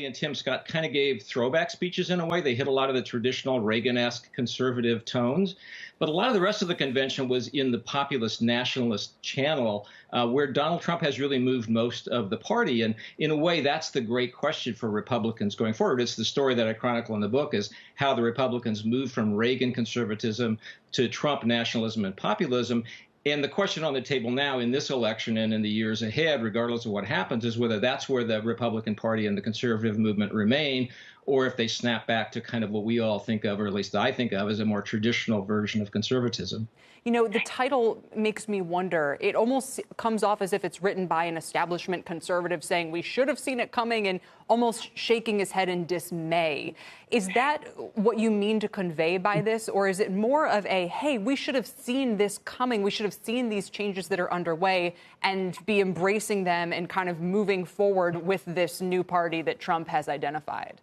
and Tim Scott kind of gave throwback speeches in a way. They hit a lot of the traditional Reagan-esque conservative tones. But a lot of the rest of the convention was in the populist nationalist channel, where Donald Trump has really moved most of the party. And in a way, that's the great question for Republicans going forward. It's the story that I chronicle in the book, is how the Republicans moved from Reagan conservatism to Trump nationalism and populism. And the question on the table now in this election and in the years ahead, regardless of what happens, is whether that's where the Republican Party and the conservative movement remain, or if they snap back to kind of what we all think of, or at least I think of, as a more traditional version of conservatism. You know, the title makes me wonder. It almost comes off as if it's written by an establishment conservative saying we should have seen it coming and almost shaking his head in dismay. Is that what you mean to convey by this? Or is it more of a, hey, we should have seen this coming. We should have seen these changes that are underway and be embracing them and kind of moving forward with this new party that Trump has identified?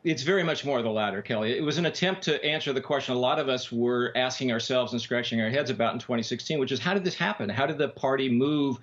It's very much more the latter, Kelly. It was an attempt to answer the question a lot of us were asking ourselves and scratching our heads about in 2016, which is, how did this happen? How did the party move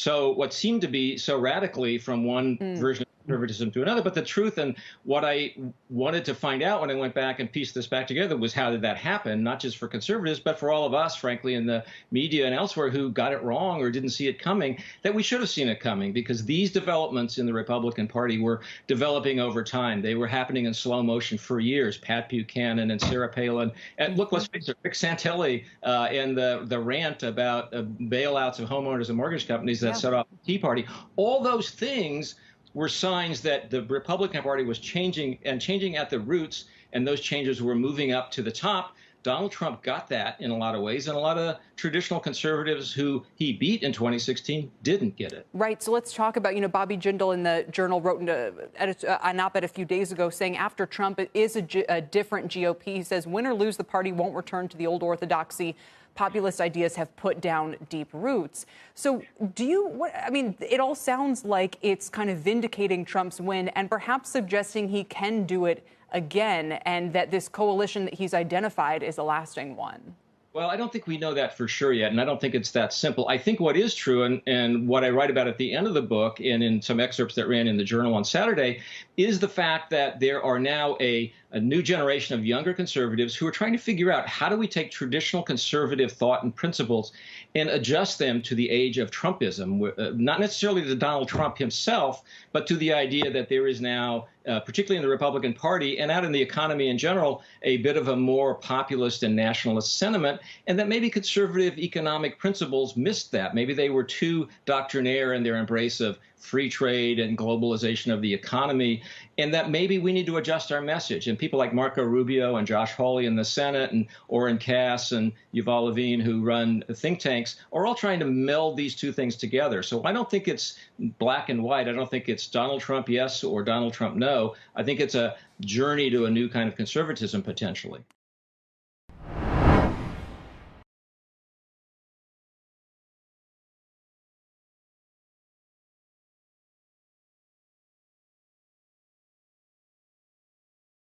what seemed to be so radically from one version of conservatism to another? But the truth, and what I wanted to find out when I went back and pieced this back together, was how did that happen, not just for conservatives, but for all of us, frankly, in the media and elsewhere who got it wrong or didn't see it coming, that we should have seen it coming, because these developments in the Republican Party were developing over time. They were happening in slow motion for years. Pat Buchanan and Sarah Palin, and look, let's face it, Rick Santelli and the rant about bailouts of homeowners and mortgage companies that set off the Tea Party. All those things were signs that the Republican Party was changing, and changing at the roots, and those changes were moving up to the top. Donald Trump got that in a lot of ways, and a lot of traditional conservatives who he beat in 2016 didn't get it. Right. So let's talk about, Bobby Jindal in the Journal wrote an op-ed a few days ago saying after Trump, it is a different GOP. He says, win or lose, the party won't return to the old orthodoxy. Populist ideas have put down deep roots. So it all sounds like it's kind of vindicating Trump's win and perhaps suggesting he can do it again, and that this coalition that he's identified is a lasting one. Well, I don't think we know that for sure yet, and I don't think it's that simple. I think what is true, and what I write about at the end of the book and in some excerpts that ran in the Journal on Saturday, is the fact that there are now a new generation of younger conservatives who are trying to figure out, how do we take traditional conservative thought and principles and adjust them to the age of Trumpism, not necessarily to Donald Trump himself, but to the idea that there is now, particularly in the Republican Party and out in the economy in general, a bit of a more populist and nationalist sentiment, and that maybe conservative economic principles missed that. Maybe they were too doctrinaire in their embrace of free trade and globalization of the economy, and that maybe we need to adjust our message. And people like Marco Rubio and Josh Hawley in the Senate, and Oren Cass and Yuval Levine, who run think tanks, are all trying to meld these two things together. So I don't think it's black and white. I don't think it's Donald Trump yes or Donald Trump no. I think it's a journey to a new kind of conservatism, potentially.